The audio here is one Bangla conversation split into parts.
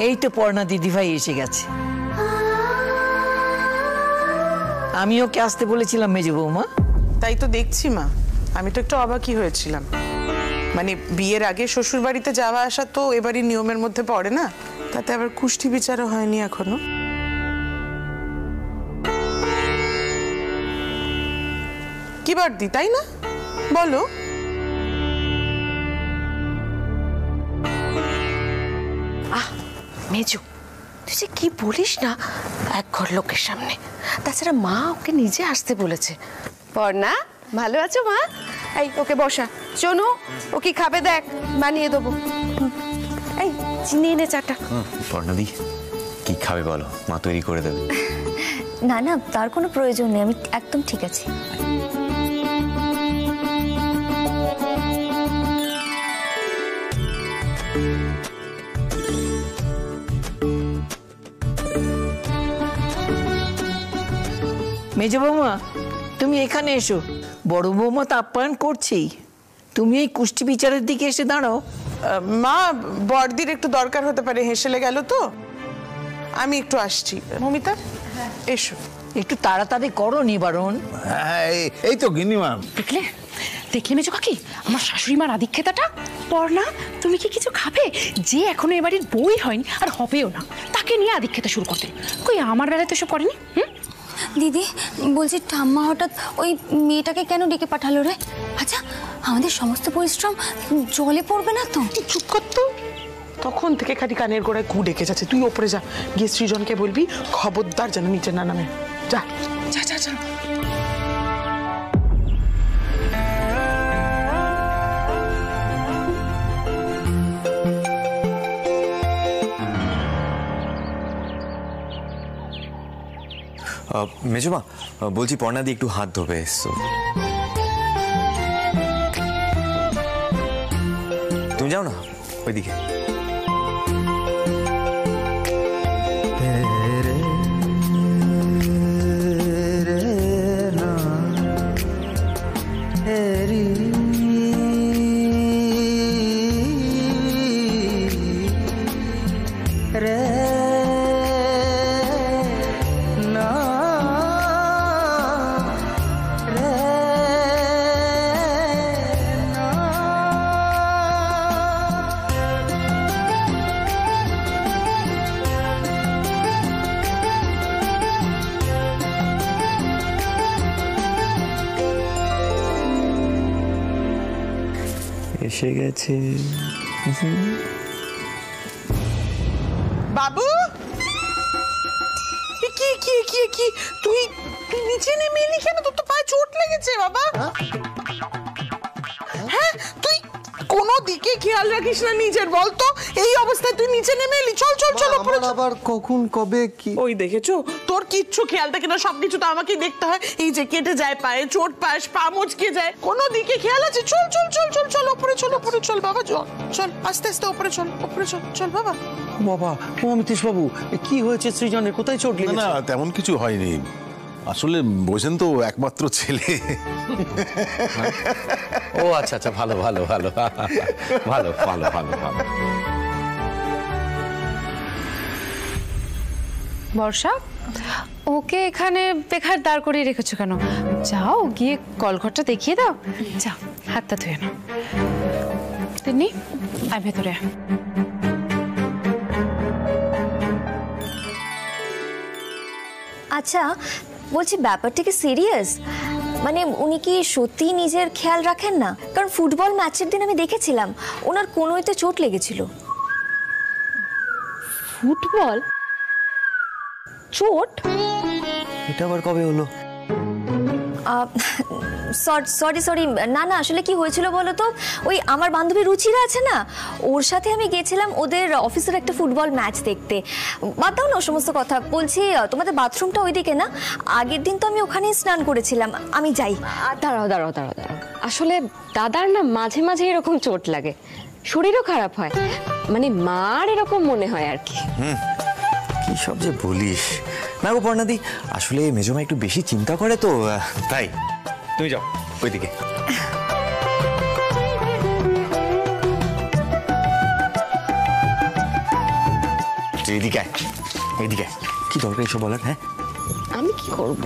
এই তো পর্ণা দিদিভাই এসে গেছে। আমি ওকে আসতে বলেছিলাম মেজো বৌমা। তাই তো দেখছি মা, আমি তো একটু অবাকই হয়েছিলাম। মানে বিয়ের আগে শ্বশুর বাড়িতে যাওয়া আসা তো এবারই নিয়মের মধ্যে পড়ে না, তাতে আবার কুষ্টি বিচারও হয়নি এখনো। কি বাড়তি তাই না বলো? মেজো, তুই যে কি বলিস না এক ঘর লোকের সামনে। তাছাড়া মা ওকে নিজে আসতে বলেছে। পর্ণা, ভালো আছো মা? এই ওকে বসা। শোনো, ও কি খাবে দেখ, বানিয়ে দেবো। এই চিনি এনে চাটা। পর্ণাদি, কি খাবে বলো, মা তৈরি করে দেবে। না না, তার কোনো প্রয়োজন নেই, আমি একদম ঠিক আছি। মেজো বৌমা, তুমি এখানে এসো, বড় বৌমা তো আপ্যায়ন করছেই। তুমি এই কুষ্টি বিচারের দিকে এসে দাঁড়াও। মা, বড়দির একটু দরকার হতে পারে, হেসেলে গেল তো, আমি একটু আসছি। মমিতা এসো। একটু তাড়াতাড়ি করো নিবারণ। হ্যাঁ, এই তো গিন্নিমা। দেখলে দেখলে মেজো কাকি, আমার শাশুড়ি মার আদিক্ষেতাটা। পর্ণা, তুমি কি কিছু খাবে? যে এখনো এ বাড়ির বই হয়নি আর হবেও না, তাকে নিয়ে আদিক্ষেতা শুরু করতে। কই আমার বেলায় তো এসব করেনি। দিদি বলছি, ঠাম্মা হঠাৎ ওই মেয়েটাকে কেন ডেকে পাঠালো রে? আচ্ছা, আমাদের সমস্ত পরিশ্রম জলে পড়বে না তো? চুপ কর তো। তখন থেকে খালি কানের গোড়ায় কু ডেকে যাচ্ছে। তুই ওপরে যা, গিয়ে সৃজনকে বলবি খবরদার যেন নিচে না নামে। যা যা যা যা। মেজমা, বলছি পর্ণাদি একটু হাত ধোবে এসছো। তুমি যাও না ওইদিকে। এসে গেছে বাবু। কি কি কি কি তুই নিচে নেমে এলি কেন? তোর তো পায়ে চোট লেগেছে বাবা। হ্যাঁ, তুই কোনো দিকে খেয়াল রাখিস না নিজের, বলতো এই অবস্থায় তুই নিচে নেমে এলি। চল চল চল উপরে। আবার কখন কবে কি? ওই দেখেছো, তোর কিচ্ছু খেয়াল থাকে না, সবকিছু তো আমাকেই দেখতে হয়। এই যে কেটে যায় পায়ে, চোট পাস, পা মচকে যায়, কোনো দিকে খেয়াল আছে? চল চল চল চল চল উপরে চল, উপরে চল বাবা, চল চল আস্তে আস্তে উপরে চল, উপরে চল চল বাবা। বাবা, ও অমিতেশ বাবু, কি হয়েছে সৃজনের? কোথায় চোট লেগেছে? না, তেমন কিছু হয়নি। আসলে বোঝেন তো, একমাত্র ছেলে। ও আচ্ছা আচ্ছা, ভালো ভালো ভালো ভালো ভালো ভালো ভালো। বর্ষা, ওকে এখানে বেকার দাঁড় করিয়ে রেখেছো কেন? যাও গিয়ে কলঘরটা দেখিয়ে দাও। যাও, হাতটা ধুয়ে নাও। তিন্নি, আয় ভেতরে। আচ্ছা বলছি, ব্যাপারটা কি সিরিয়াস? মানে উনি কি সত্যি নিজের খেয়াল রাখেন না? কারণ ফুটবল ম্যাচের দিন আমি দেখেছিলাম ওনার কোনোইতে চোট লেগেছিল। ফুটবল চোট? এটা আবার কবে হলো? সরি সরি, না না, আসলে কি হয়েছিল বলো তো, ওই আমার বান্ধবী রুচিরা আছে না, ওর সাথে আমি গেছিলাম ওদের অফিসের একটা ফুটবল ম্যাচ দেখতে। বাদ দাও না সমস্ত কথা, বলছি তোমাদের বাথরুমটা ওইদিকে না? আগের দিন তো আমি ওখানেই স্নান করেছিলাম, আমি যাই। দাঁড়াও দাঁড়াও দাঁড়াও দাঁড়াও, আসলে দাদার না মাঝে মাঝে এরকম চোট লাগে, শরীরও খারাপ হয়, মানে মার এরকম মনে হয় আর কি। কি সব যে বলিস না গো পর্ণাদি, আসলে মেজমা একটু বেশি চিন্তা করে তো, তাই। তুমি যাও ওইদিকে। এদিকে আয়, এদিকে আয়। কি দরকার এসব বলার? হ্যাঁ, আমি কি করব?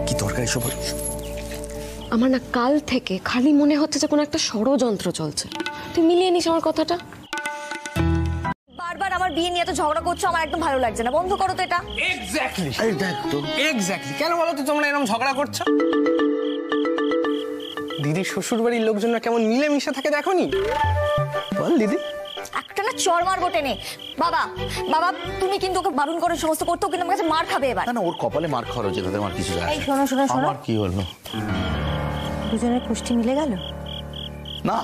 কি দরকার এসব? আমার না কাল থেকে খালি মনে হচ্ছে যে কোনো একটা ষড়যন্ত্র চলছে। তুই মিলিয়ে নিস আমার কথাটা। বারবার আমার বিয়ে নিয়ে এত ঝগড়া করছো, আমার একদম ভালো লাগছে না। বন্ধ করো তো এটা। Exactly, exactly. কেন বলো তো তোমরা এরকম ঝগড়া করছো? দিদির শ্বশুর বাড়ির লোকজনরা কেমন মিলেমিশে থাকে দেখোনি? বল দিদি। একটা না চড় মারবো টেনে। বাবা, বাবা তুমি কিন্তু ওকে বারণ করো সমস্ত করতে, কিন্তু আমার কাছে মার খাবে এবার। না, ওর কপালে মার খাওয়ার হচ্ছে, তাতে আমার কিছু যায় এই শোনো শোনো শোনো, আমার কি হলো? দুজনের কুষ্টি মিলে গেল না,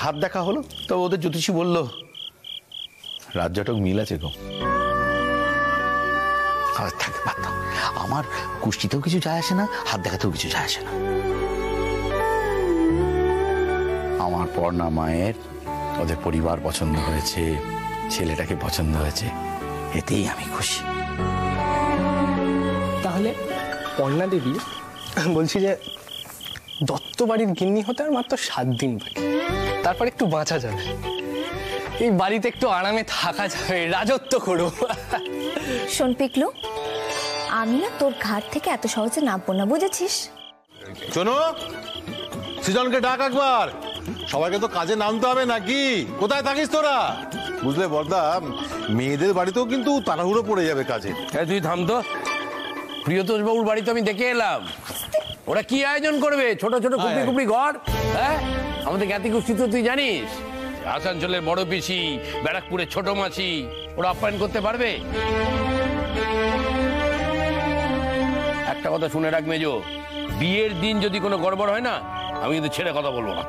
হাত দেখা হলো, তো ওদের জ্যোতিষী বলল রাজ্যটক মিল আছে গো। থাক, বাদ দাও। আমার কুষ্টিতেও কিছু যায় আসে না, হাত দেখাতেও কিছু যায় আসে না। আমার পর্ণা মায়ের ওদের পরিবার পছন্দ হয়েছে, ছেলেটাকে পছন্দ হয়েছে, এতেই আমি খুশি। তাহলে পর্ণা দেবী, বলছি যে দত্ত বাড়ির গিন্নি হতে আর মাত্র 7 দিন বাকি, তারপর একটু বাঁচা যাবে, এই বাড়িতে একটু আরামে থাকা যাবে, রাজত্ব করো। শোন পিকলু, আমি না তোর ঘাট থেকে এত সহজে নামবো না, বুঝেছিস? শোনো, সৃজনকে ডাক একবার। সবাইকে তো কাজে নামতে হবে নাকি? কোথায় থাকিস তোরা? বুঝলে বর্দা, মেয়েদের বাড়িতেও কিন্তু তাড়াহুড়ো পড়ে যাবে কাজে। তুই থাম তো। প্রিয়তোষ বাবুর বাড়িতে আমি দেখে এলাম, ওরা কি আয়োজন করবে? ছোট ছোট কুপড়ি কুপড়ি ঘর। হ্যাঁ, আমাদের জ্ঞাতি গোষ্ঠী তো তুই জানিস, আসানসোলের বড় পিসি, ব্যারাকপুরের ছোট মাসি, ওরা আপ্যায়ন করতে পারবে? একটা কথা শুনে রাখ মেজো, বিয়ের দিন যদি কোনো গড়বড় হয় না, আমি কিন্তু ছেড়ে কথা বলবো না।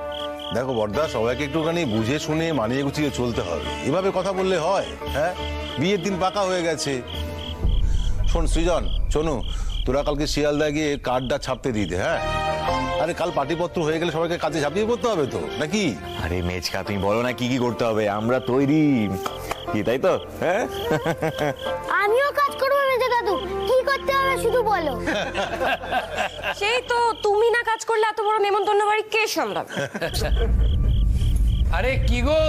দেখো বর্দা, সবাইকে একটুখানি বুঝে শুনে মানিয়ে গুছিয়ে চলতে হবে। এভাবে কথা বললে হয়? হ্যাঁ, বিয়ের দিন পাকা হয়ে গেছে। শোন সৃজন, শোনো, তোরা কালকে শিয়ালদা গিয়ে কার্ডটা ছাপতে দিতে। হ্যাঁ, আরে কাল পাটিপত্র হয়ে গেলে সবাইকে কাজে ঝাঁপিয়ে পড়তে হবে তো, নাকি? আরে মেজকা, তুমি বলো না কি কি করতে হবে, আমরা তৈরি। কি তাই তো? হ্যাঁ, আমিও কাজ করবো মেজো দাদু, কি করতে হবে শুধু বলো। সেই তো, তুমি না কাজ করলে এত বড় নেমন্তন্ন বাড়ি কে সামলাবে? আরে কি গো,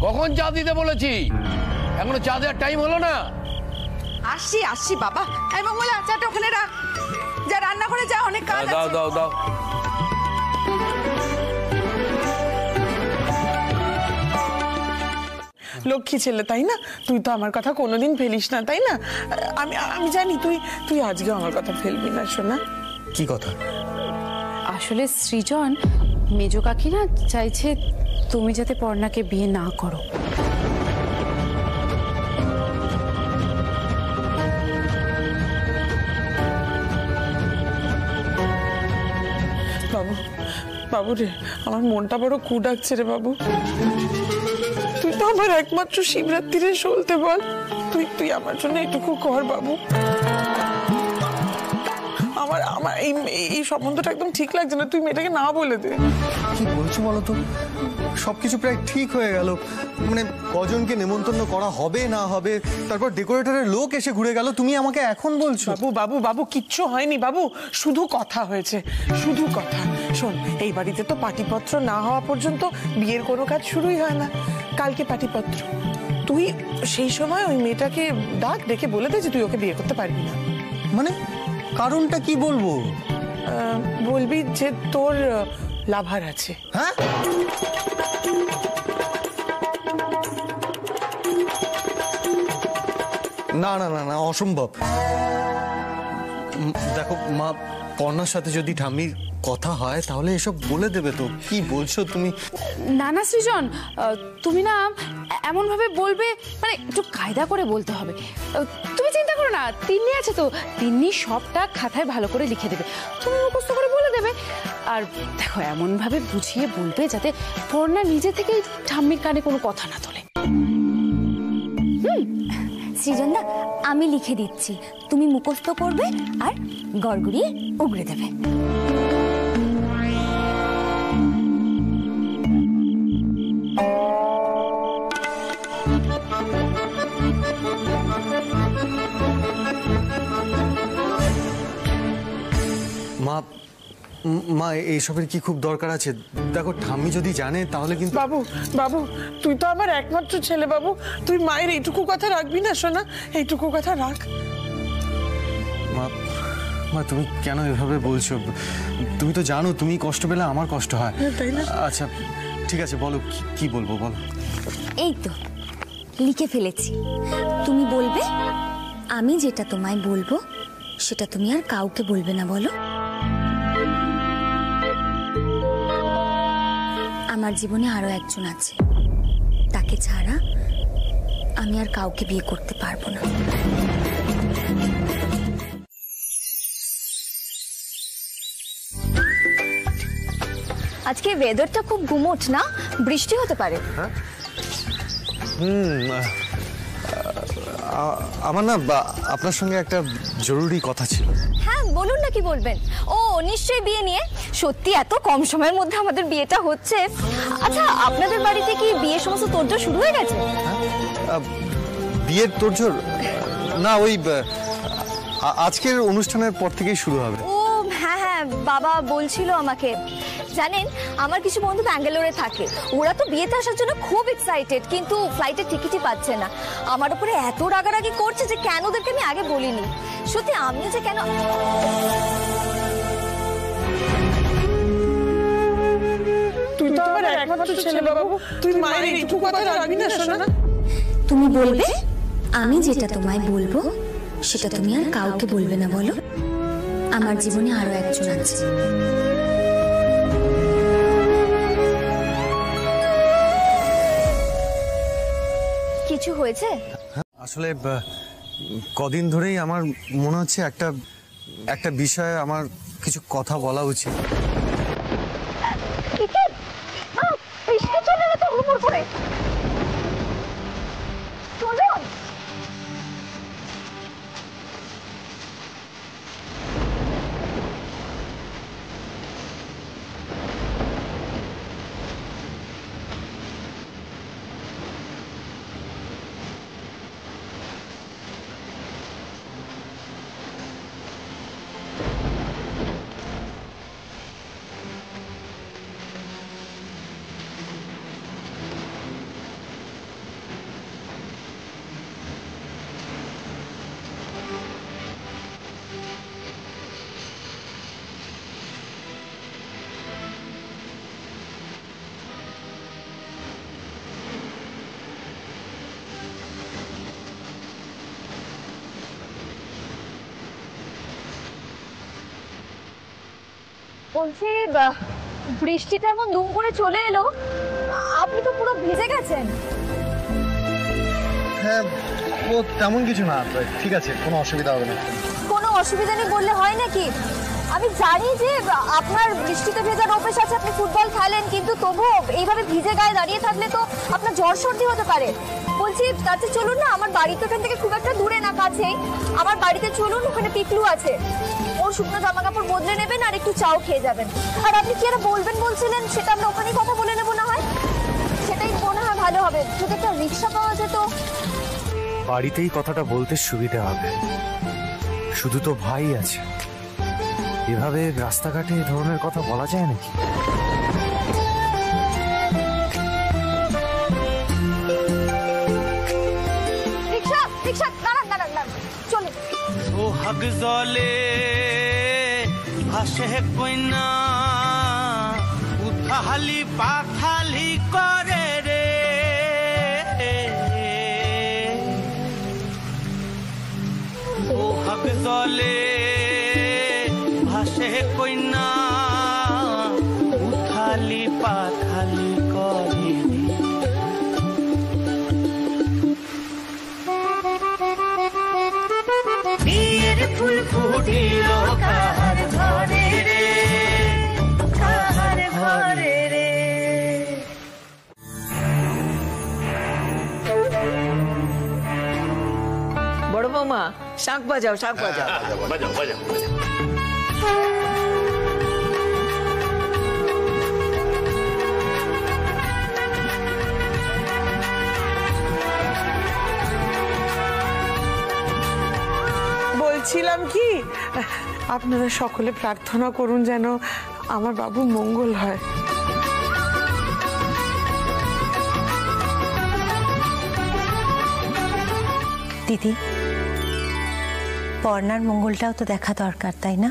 কখন চা দিতে বলেছি? এখনো চা দেওয়ার টাইম হলো না? আসছি আসছি বাবা। এই মঙ্গলা, চাটা ওখানে রাখ, যা রান্না করে যা, অনেক কাজ আছে। দাও দাও দাও। লক্ষ্মী ছেলে, তাই না? তুই তো আমার কথা কোনোদিন ফেলিস না, তাই না? আমি জানি তুই আজকেও আমার কথা ফেলবি না, শোনা। কি কথা? আসলে সৃজন, মেজো কাকি না চাইছে তুমি যাতে পর্ণাকে বিয়ে না করো। বাবু, বাবু রে, আমার মনটা বড় কু ডাকছে রে বাবু। তুই তো আমার একমাত্র শিবরাত্রিরে সলতে, বল তুই আমার জন্য এটুকু কর বাবু। আমার এই সম্বন্ধটা একদম ঠিক লাগছে না, তুই মেয়েটাকে না বলে দে। কি বলছো বলো তো? সবকিছু প্রায় ঠিক হয়ে গেল, মানে কজনকে নেমন্তন্ন করা হবে না হবে, তারপর ডেকোরেটরের লোক এসে ঘুরে গেল, তুমি আমাকে এখন বলছো? বাবু বাবু বাবু, কিচ্ছু হয়নি বাবু, শুধু কথা হয়েছে, শুধু কথা। শোন, এই বাড়িতে তো পাটিপত্র না হওয়া পর্যন্ত বিয়ের কোনো কাজ শুরুই হয় না। কালকে পাটিপত্র, তুই সেই সময় ওই মেয়েটাকে ডাক, ডেকে বলে দে যে তুই ওকে বিয়ে করতে পারবি না। মানে কারণটা কি বলবো? বলবি যে তোর লাভার আছে। হ্যাঁ, না না না না, অসম্ভব। দেখো মা, পর্ণার সাথে যদি ঠাম্মির কথা হয় তাহলে এসব বলে দেবে তো। কি বলছো তুমি? না না সৃজন, তুমি না এমন ভাবে বলবে, মানে একটু কায়দা করে বলতে হবে। তুমি চিন্তা করো না, তিন্নি আছে তো, তিন্নি সবটা খাতায় ভালো করে লিখে দেবে, তুমি মুখস্থ করে বলে দেবে। আর দেখো, এমন ভাবে বুঝিয়ে বলবে যাতে পর্ণা নিজে থেকেই ঠাম্মির কানে কোনো কথা না তোলে। সৃজনদা, আমি লিখে দিচ্ছি, তুমি মুখস্থ করবে আর গড়গড়িয়ে উগড়ে দেবে। মা এইসবের কি খুব দরকার আছে? দেখো ঠাম্মি যদি জানে তাহলে কিন্তু। বাবু বাবু, তুই তো আমার একমাত্র ছেলে বাবু, তুই মায়ের এইটুকু কথা রাখবি না সোনা? এইটুকু কথা রাখ। মা মা তুমি কেন এভাবে বলছো? তুমি তো জানো তুমি কষ্ট পেলে আমার কষ্ট হয়। আচ্ছা ঠিক আছে, বলো কি বলবো বলো। এই তো লিখে ফেলেছি, তুমি বলবে আমি যেটা তোমায় বলবো সেটা তুমি আর কাউকে বলবে না, বলো। আমার জীবনে আরো একজন আছে, তাকে ছাড়া আমি আর কাউকে বিয়ে করতে পারবো না। আজকে ওয়েদারটা খুব গুমোট না, বৃষ্টি হতে পারে। আমার না আপনার সঙ্গে একটা জরুরি কথা ছিল। হ্যাঁ বলুন না, কি বলবেন? ও নিশ্চয়ই বিয়ে নিয়ে। সত্যি এত কম সময়ের মধ্যে আমাদের বিয়েটা হচ্ছে। আচ্ছা আপনাদের বাড়িতে কি বিয়ের সমস্ত তোড়জোড় শুরু হয়ে গেছে? বিয়ের তোড়জোড় না, ওই আজকের অনুষ্ঠানের পর থেকেই শুরু হবে। ও হ্যাঁ হ্যাঁ, বাবা বলছিল আমাকে। জানেন আমার কিছু বন্ধু ব্যাঙ্গালোরে থাকে, ওরা তো বিয়েতে আসার জন্য খুব এক্সাইটেড, কিন্তু ফ্লাইটের টিকিটই পাচ্ছে না। আমার উপরে এত রাগারাগি করছে যে কেন ওদেরকে আমি আগে বলিনি। সত্যি আমিও যে কেন। তুই তো আমার একমাত্র ছেলে বাবু, তুই মায়ের এইটুকু কথা রাখবি না সোনা? তুমি বলবে আমি যেটা তোমায় বলবো সেটা তুমি আর কাউকে বলবে না, বলো। আমার জীবনে আরো একজন আছে। কিছু হয়েছে? আসলে কদিন ধরেই আমার মনে হচ্ছে একটা বিষয়ে আমার কিছু কথা বলা উচিত। বলছি বৃষ্টিটা এমন দুম করে চলে এলো, আপনি তো পুরো ভিজে গেছেন। হ্যাঁ ও তেমন কিছু না, ঠিক আছে কোনো অসুবিধা হবে না। কোনো অসুবিধা নেই বললে হয় নাকি? আমি জানি যে আপনার বৃষ্টিতে ভেজার অভ্যেস আছে, আপনি ফুটবল খেলেন, কিন্তু তবুও এইভাবে ভিজে গায়ে দাঁড়িয়ে থাকলে তো আপনার জ্বর সর্দি হতে পারে। বলছি কাছে চলুন না, আমার বাড়ি তো এখান থেকে খুব একটা দূরে না, কাছেই। আমার বাড়িতে চলুন, ওখানে পিকলু আছে, ওর শুকনো জামা কাপড় বদলে নেবেন আর একটু চাও খেয়ে যাবেন। আর আপনি কি আর বলবেন বলছিলেন, সেটা আমরা ওখানেই কথা বলে নেবো না হয়? সেটাই মনে হয় ভালো হবে। যদি একটা রিক্সা পাওয়া যেত। বাড়িতেই কথাটা বলতে সুবিধা হবে, শুধু তো ভাই আছে, এভাবে রাস্তাঘাটে এই ধরনের কথা বলা যায় নাকি? রিক্সা রিক্সা, দাঁড়ান দাঁড়ান দাঁড়ান, চলুন। সোহাগ জলে ভাসে কইনা, উথালি পাথালি করে রে, সোহাগ জলে ভাসে কইনা, উথালি পাথালি করে রে। বিয়ের ফুল ফুটিল কার ঘরে রে, কার ঘরে রে। বড় বৌমা শাঁখ বাজাও, শাঁখ বাজাও। বাজাও বাজাও। বলছিলাম কি, আপনারা সকলে প্রার্থনা করুন যেন আমার বাবুর মঙ্গল হয়। দিদি, পর্ণার মঙ্গলটাও তো দেখা দরকার, তাই না?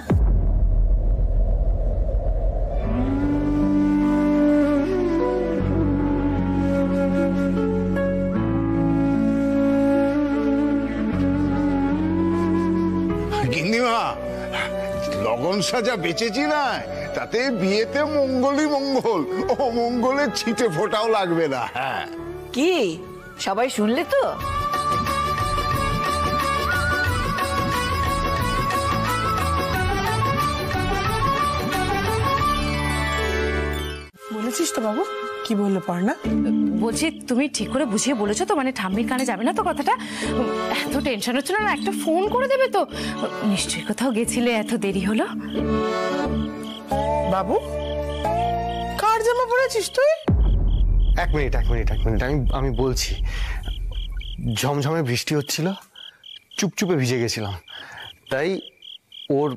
গিন্নিমা, লগন সাজা বেঁচেছি না, তাতে বিয়েতে মঙ্গলই মঙ্গল, ও মঙ্গলের ছিটে ফোটাও লাগবে না। হ্যাঁ, কি সবাই শুনলে তো? বলেছিস তো বাবু? কি বললো পর্ণা? বলছি তুমি ঠিক করে বুঝিয়ে বলেছো তো? মানে ঠাম্মির কানে যাবে না তো কথাটা? এত টেনশন হচ্ছিল না, একটা ফোন করে দেবে তো? নিশ্চয়ই কোথাও গেছিলে, এত দেরি হলো। বাবু, কার জামা পরেছিস তুই? এক মিনিট আমি বলছি। ঝমঝমে বৃষ্টি হচ্ছিল, চুপচুপে ভিজে গেছিলাম, তাই ওর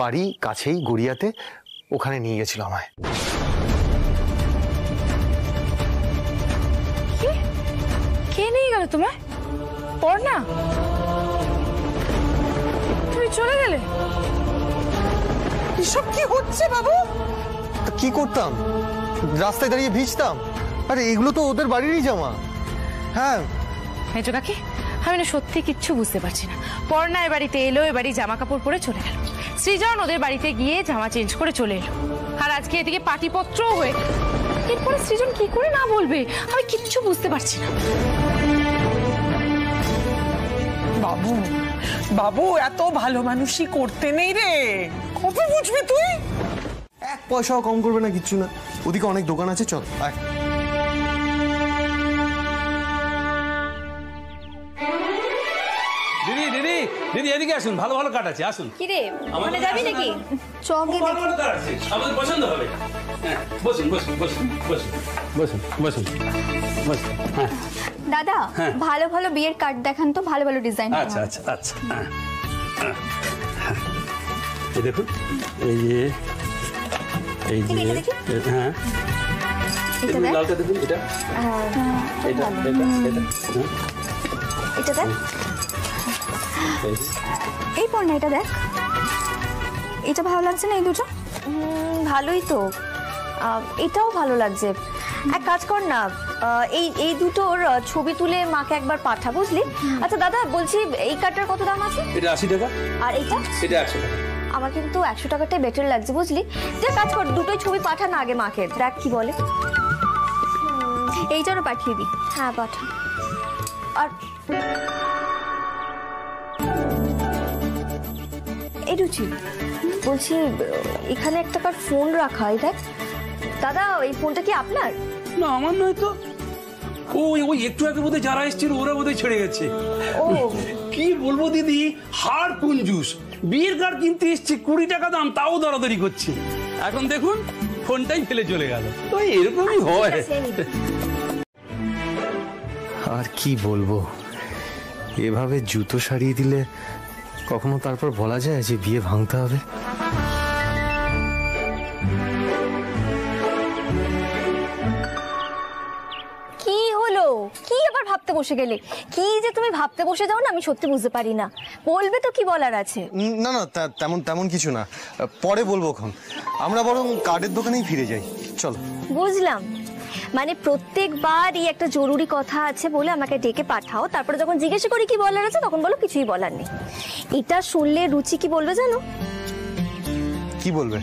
বাড়ি কাছেই গড়িয়াতে, ওখানে নিয়ে গেছিল আমায়। কে নিয়ে গেল তোমায়? পর্ণা? তুমি চলে গেলে? এসব কি হচ্ছে বাবু? কি করতাম, রাস্তায় দাঁড়িয়ে ভিজতাম। আরে এগুলো তো ওদের বাড়িরই জামা। হ্যাঁ মেজো কাকি, আমি না সত্যি কিচ্ছু বুঝতে পারছি না। পর্ণা এ বাড়িতে এলো, এ বাড়ি জামা কাপড় পরে চলে গেল। সৃজন ওদের বাড়িতে গিয়ে জামা চেঞ্জ করে চলে এলো, আর আজকে এদিকে পাটিপত্রও হয়ে। এরপরে সৃজন কি করে না বলবে, আমি কিচ্ছু বুঝতে পারছি না। বাবু, বাবু এত ভালো মানুষই করতে নেই রে, কবে বুঝবি তুই? এক পয়সাও কম করবে না, কিচ্ছু না। ওদিকে অনেক দোকান আছে, চল আয়। দিদি দিদি দিদি এদিকে আসুন, ভালো ভালো কাট আছে, আসুন। কি রে, ওখানে যাবি নাকি? চকে ভালো ভালো কাট আছে, আমাদের পছন্দ হবে। হ্যাঁ, বসুন বসুন বসুন বসুন বসুন বসুন বসুন। হ্যাঁ দাদা, ভালো ভালো বিয়ের কার্ড দেখান তো, ভালো ভালো ডিজাইন। আচ্ছা আচ্ছা আচ্ছা, এই দেখুন, এই যে এই যে, হ্যাঁ এটা দেখ, লালটা দেখুন, এটা এটা এটা এটা দেখ, এই পর্ণা এটা দেখ, এটা ভালো লাগছে না? এই দুটো ভালোই তো, এটাও ভালো লাগছে। এক কাজ কর না, এই দুটোর ছবি তুলে মাকে একবার পাঠা, বুঝলি? আচ্ছা দাদা, বলছি এই কার্ডটার কত দাম আছে? এটা 80 টাকা। আর এটা? এটা 100 টাকা। আমার কিন্তু 100 টাকাটাই বেটার লাগছে, বুঝলি? তুই কাজ কর, দুটোই ছবি পাঠা না আগে মাকে, দেখ কি বলে। এইটারও পাঠিয়ে দি। হ্যাঁ পাঠা। আর এই রুচি, বলছি এখানে একটা কার ফোন রাখা, এই দেখ। দাদা, এই ফোনটা কি আপনার? না, আমার নয় তো। ওই একটু আগে বোধহয় যারা এসেছিল ওরা বোধহয় ছেড়ে গেছে। ও কি বলবো দিদি, হাড় কুঞ্জুস। বিয়ের কার্ড কিনতে এসছে, 20 টাকা দাম, তাও দরাদরি করছে। এখন দেখুন ফোনটাই ফেলে চলে গেল। ওই এরকমই হয়। আর কি বলবো, এভাবে জুতো সারিয়ে দিলে কখনো তারপর বলা যায় যে বিয়ে ভাঙতে হবে? কি হলো, কি আবার ভাবতে বসে গেলে? কি যে তুমি ভাবতে বসে যাও না, আমি সত্যি বুঝতে পারি না। বলবে তো কি বলার আছে? না না, তেমন কিছু না, পরে বলবো। এখন আমরা বরং কার্ডের দোকানেই ফিরে যাই, চল। বুঝলাম, মানে প্রত্যেকবারই একটা জরুরি কথা আছে বলে আমাকে ডেকে পাঠাও, তারপরে যখন জিজ্ঞেস করি কি বলার আছে তখন বলো কিছুই বলার নেই। এটা শুনলে রুচি কি বলবে জানো? কি বলবে?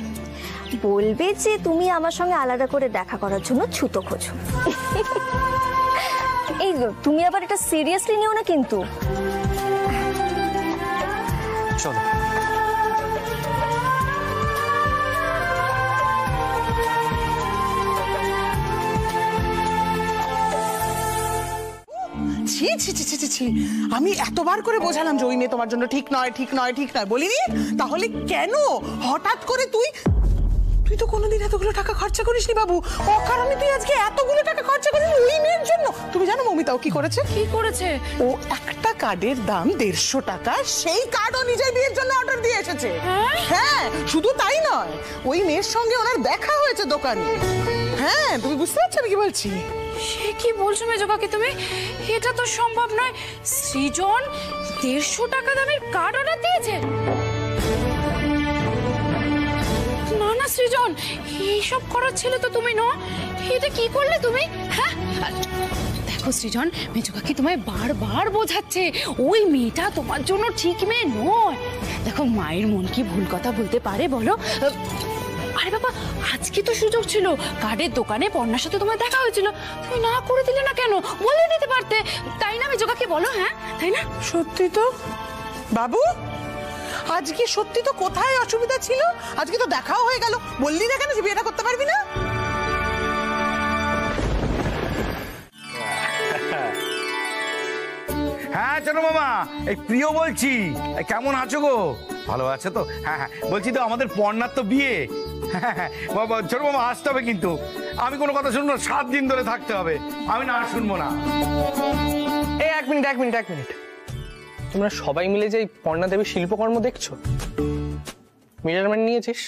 বলবে যে তুমি আমার সঙ্গে আলাদা করে দেখা করার জন্য ছুতো খোঁজো। এই তুমি আবার এটা সিরিয়াসলি নিও না কিন্তু। চলো। ছি ছি ছি ছি ছি, আমি এতবার করে বোঝালাম যে ওই মেয়ে তোমার জন্য ঠিক নয়, ঠিক নয়, ঠিক নয়, বলিনি? তাহলে কেন হঠাৎ করে তুই তুই তো কোনোদিন এতগুলো টাকা খরচা করিসনি বাবু, অকারণে তুই আজকে এতগুলো টাকা খরচা করিস ওই মেয়ের জন্য। তুমি জানো মমিতাও কি করেছে? কি করেছে? ও একটা কার্ডের দাম 150 টাকা, সেই কার্ডও নিজের বিয়ের জন্য অর্ডার দিয়ে এসেছে। হ্যাঁ, শুধু তাই নয়, ওই মেয়ের সঙ্গে ওনার দেখা হয়েছে দোকানে। হ্যাঁ, তুমি বুঝতে পারছো আমি কি বলছি? সে কি বলছো মেজো কাকি তুমি? এটা তো সম্ভব নয়। সৃজন 150 টাকা দামের কার্ড অর্ডার দিয়েছে? না না সৃজন, এইসব করার ছেলে তো তুমি নও। এটা কি করলে তুমি? হ্যাঁ দেখো সৃজন, মেজো কাকি তোমায় বারবার বোঝাচ্ছে ওই মেয়েটা তোমার জন্য ঠিক মেয়ে নয়। দেখো মায়ের মন কি ভুল কথা বলতে পারে বলো? আরে বাবা, আজকে তো সুযোগ ছিল, কার্ডের দোকানে পর্ণার সাথে তোমার দেখা হয়েছিল, তুমি না করে দিলে না কেন? বলে দিতে পারতে, তাই না মেজো কাকি বলো? হ্যাঁ তাই না? সত্যি তো বাবু, আজকে সত্যি তো কোথায় অসুবিধা ছিল? আজকে তো দেখাও হয়ে গেল, বললি না কেন যে বিয়েটা করতে পারবি না? হ্যাঁ চলো মামা, এই প্রিয় বলছি, কেমন আছো গো? ভালো আছে তো? হ্যাঁ হ্যাঁ, বলছি তো আমাদের পর্ণার তো বিয়ে। হ্যাঁ বাবা, ছোট মামা আসতে হবে কিন্তু, আমি কোনো কথা শুনবো না, 7 দিন ধরে থাকতে হবে, আমি না শুনবো না। এই এক মিনিট তোমরা সবাই মিলে যে পর্ণা দেবীর শিল্পকর্ম দেখছো, মেজারমেন্ট নিয়েছিস?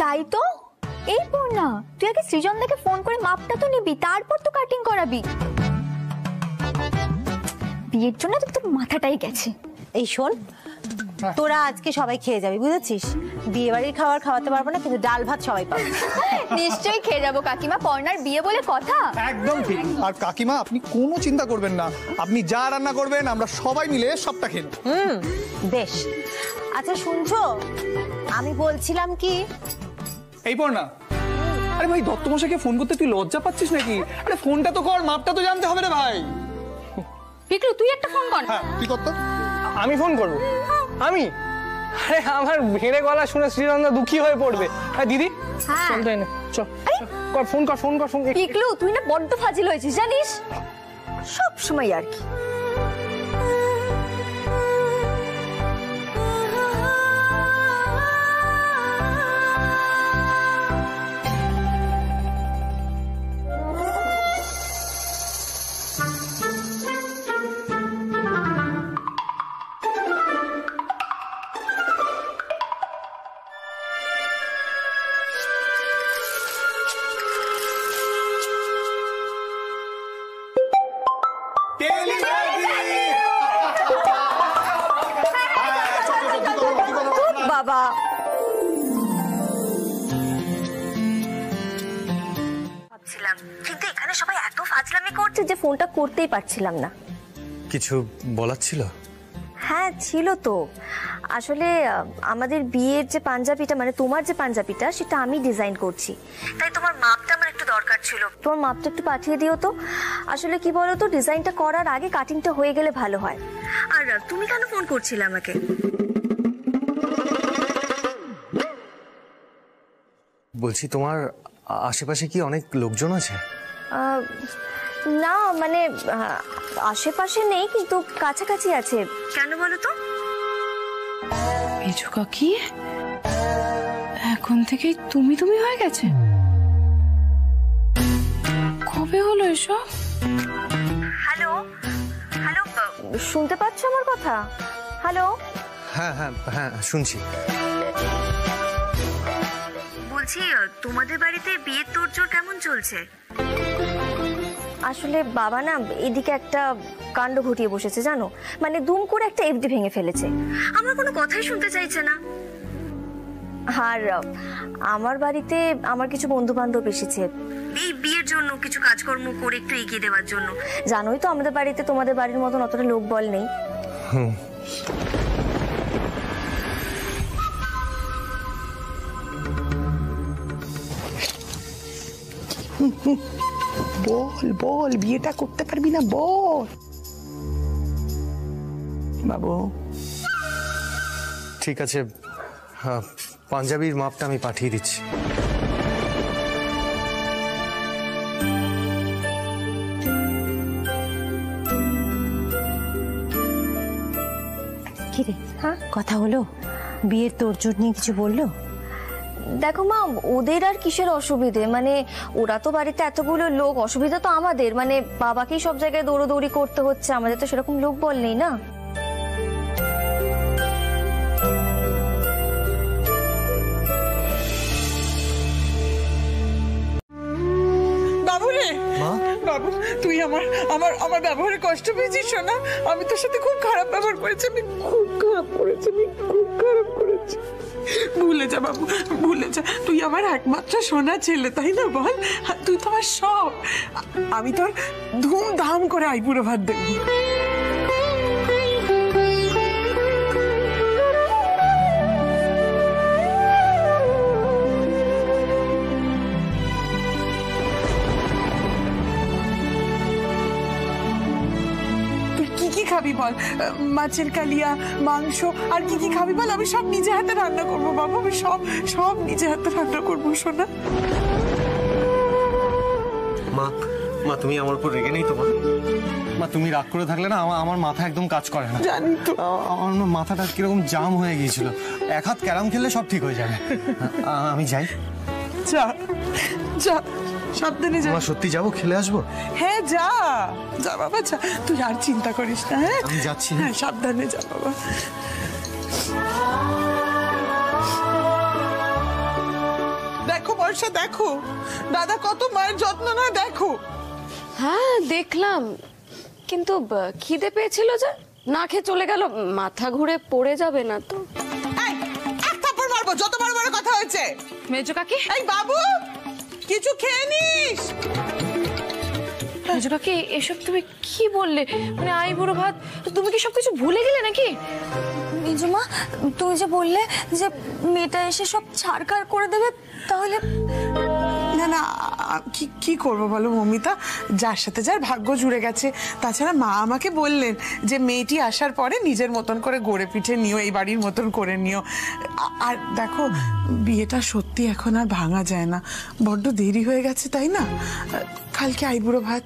তাই তো। এই পূর্ণা, তুই আগে সৃজন থেকে ফোন করে মাপটা তো নিবি, তারপর তো কাটিং করাবি। বিয়ের জন্য তো মাথাটাই গেছে। এই শোন, তোরা আজকে সবাই খেয়ে যাবি, বুঝেছিস? বিয়ে বাড়ির খাবার খাওয়াতে পারবো না, কিন্তু ডাল ভাত সবাই পাবে। নিশ্চয়ই খেয়ে যাবো কাকিমা, পর্ণার বিয়ে বলে কথা। একদম ঠিক। আর কাকিমা আপনি কোনো চিন্তা করবেন না, আপনি যা রান্না করবেন আমরা সবাই মিলে সবটা খেয়ে নেব। বেশ। আচ্ছা শুনছো, আমি বলছিলাম কি, এই পর্ণা, আরে ভাই দত্তমশাইকে ফোন করতে তুই লজ্জা পাচ্ছিস নাকি? আরে ফোনটা তো কর, মাপটা তো জানতে হবে রে ভাই। পিকলু তুই একটা ফোন কর। হ্যাঁ তুই কর তো। আমি ফোন করব? আমি? আরে আমার ভেড়ে গলা শুনে শ্রীনন্দা দুঃখী হয়ে পড়বে। হ্যাঁ দিদি চল তাই না, চল কর, ফোন কর। পিকলু তুই না বড্ড ফাজিল হয়েছিস জানিস, সব সময় আর কি। বাবা ভাবছিলাম, কিন্তু এখানে সবাই এত ফাজলামি করছে যে ফোনটা করতেই পারছিলাম না। কিছু বলার ছিল? হ্যাঁ ছিল তো। আসলে আমাদের বিয়ের যে পাঞ্জাবিটা, মানে তোমার যে পাঞ্জাবিটা, সেটা আমি ডিজাইন করছি, তাই তোমার মাপটা আমার একটু দরকার ছিল। তোমার মাপটা একটু পাঠিয়ে দিও তো। আসলে কি বলো তো, ডিজাইনটা করার আগে কাটিংটা হয়ে গেলে ভালো হয়। আর তুমি কেন ফোন করছিলে আমাকে? বলছি তোমার আশেপাশে কি অনেক লোকজন আছে? না মানে আশেপাশে নেই, কিন্তু কাছাকাছি আছে। কেন বলো তো? মেজো কাকি এখন থেকে তুমি হয়ে গেছে? কবে হলো এসব? হ্যালো হ্যালো, শুনতে পাচ্ছ আমার কথা? হ্যালো। হ্যাঁ হ্যাঁ হ্যাঁ শুনছি। বলছি তোমাদের বাড়িতে বিয়ের তোড়জোড় কেমন চলছে? আসলে বাবা না এদিকে একটা কাণ্ড ঘটিয়ে বসেছে জানো, মানে দুম করে একটা এফডি ভেঙে ফেলেছে। আমার কোনো কথাই শুনতে চাইছে না। আর আমার বাড়িতে আমার কিছু বন্ধু বান্ধব এসেছে এই বিয়ের জন্য কিছু কাজকর্ম করে একটু এগিয়ে দেওয়ার জন্য। জানোই তো আমাদের বাড়িতে তোমাদের বাড়ির মতন অতটা লোক বল নেই। বল বিয়েটা করতে পারবি না? বল বাবু। ঠিক আছে, পাঞ্জাবির মাপটা আমি পাঠিয়ে দিচ্ছি। কি রে, কথা হলো? বিয়ের তোড়জোড় নিয়ে কিছু বললো? দেখো মা, ওদের আর কিসের অসুবিধে? মানে ওরা তো বাড়িতে এতগুলো লোক, অসুবিধা তো আমাদের। মানে বাবাকেই সব জায়গায় দৌড়োদৌড়ি করতে হচ্ছে, আমাদের তো সেরকম লোক বল নেই না। বাবু, তুই আমার আমার আমার ব্যবহারে কষ্ট পেয়েছিস না? আমি তোর সাথে খুব খারাপ ব্যবহার করেছি, আমি খুব খারাপ করেছি। ভুলে যা বাবু, ভুলে যা। তুই আমার একমাত্র সোনা ছেলে, তাই না? বল, তুই তো আমার সব। আমি তোর ধুমধাম করে আইবুড়ো ভাত দেবো। কি খাবি বল? মাছের কালিয়া, মাংস, আর কি কি খাবি বল? আমি সব নিজে হাতে রান্না করবো বাবু, আমি সব সব নিজে হাতে রান্না করবো সোনা। মা, মা তুমি আমার উপর রেগে নেই তো? মা তুমি রাগ করে থাকলে না আমার মাথা একদম কাজ করে না। জানি তো, আমার মাথাটা কিরকম জাম হয়ে গিয়েছিল। এক হাত ক্যারাম খেললে সব ঠিক হয়ে যাবে। আমি যাই। যা যা, সাবধানে যা। সত্যি যাবো, খেলে আসবো? হ্যাঁ যা যা বাবা, যা। তুই আর চিন্তা করিস না। হ্যাঁ আমি যাচ্ছি। হ্যাঁ সাবধানে যা বাবা। দেখো বর্ষা, দেখো দাদা কত মায়ের যত্ন না, দেখো। হ্যাঁ দেখলাম, কিন্তু খিদে পেয়েছিল যে, না খেয়ে চলে গেল। মাথা ঘুরে পড়ে যাবে না তো? এক থাপ্পড় মারবো, যত বড় বড় কথা হয়েছে। মেজো কাকি, এই বাবু কিছু খেয়ে নিস। মেজো কাকি, এসব তুমি কি বললে? মানে আইবুড়ো ভাত, তুমি কি সবকিছু ভুলে গেলে নাকি? মেজমা, তুমি যে বললে যে মেয়েটা এসে সব ছাড়খাড় করে দেবে, তাহলে? না না, কি করবো বলো মমিতা, যার সাথে যার ভাগ্য জুড়ে গেছে। তাছাড়া মা আমাকে বললেন যে মেয়েটি আসার পরে নিজের মতন করে গড়ে পিঠে নিও, এই বাড়ির মতন করে নিও। আর দেখো, বিয়েটা সত্যি এখন আর ভাঙা যায় না, বড্ড দেরি হয়ে গেছে, তাই না? কালকে আইবুড়ো ভাত।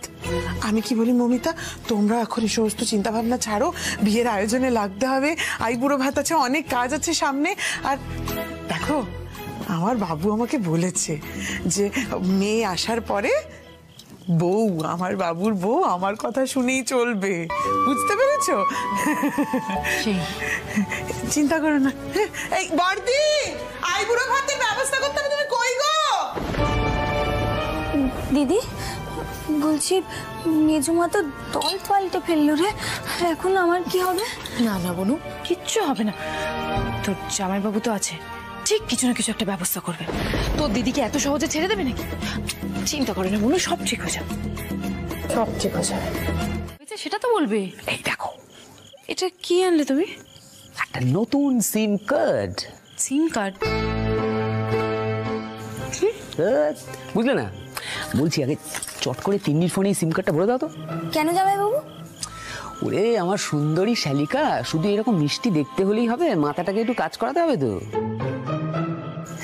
আমি কি বলি মমিতা, তোমরা এখন এই সমস্ত চিন্তা ভাবনা ছাড়ো, বিয়ের আয়োজনে লাগতে হবে। আইবুড়ো ভাত আছে, অনেক কাজ আছে সামনে। আর দেখো, আমার বাবু আমাকে বলেছে যে মেয়ে আসার পরে বউ, আমার বাবুর বউ আমার কথা শুনেই চলবে, বুঝতে পেরেছো? চিন্তা করো না। এই বর্দি, আইবুড়ো ভাতের ব্যবস্থা করতে হবে। তুমি কই গো? দিদি বলছি, মেজমা তো দল পাল্টে ফেললো রে, এখন আমার কি হবে? না না বনু, কিচ্ছু হবে না। তোর জামাইবাবু তো আছে, ঠিক কিছু না কিছু একটা ব্যবস্থা করবে। তোর দিদিকে এত সহজে ছেড়ে দেবে নাকি? চিন্তা করে না বনু, সব ঠিক হয়ে যাবে, সব ঠিক হয়ে যাবে। সেটা তো বলবে। এই দেখো, এটা কি আনলে তুমি? একটা নতুন সিম কার্ড। সিম কার্ড? বুঝলে না? বলছি আগে চট করে তিন্নির ফোনে সিম কার্ডটা ভরে দাও তো। কেন জামাইবাবু? ওরে আমার সুন্দরী শালিকা, শুধু এরকম মিষ্টি দেখতে হলেই হবে? মাথাটাকে একটু কাজ করাতে হবে তো।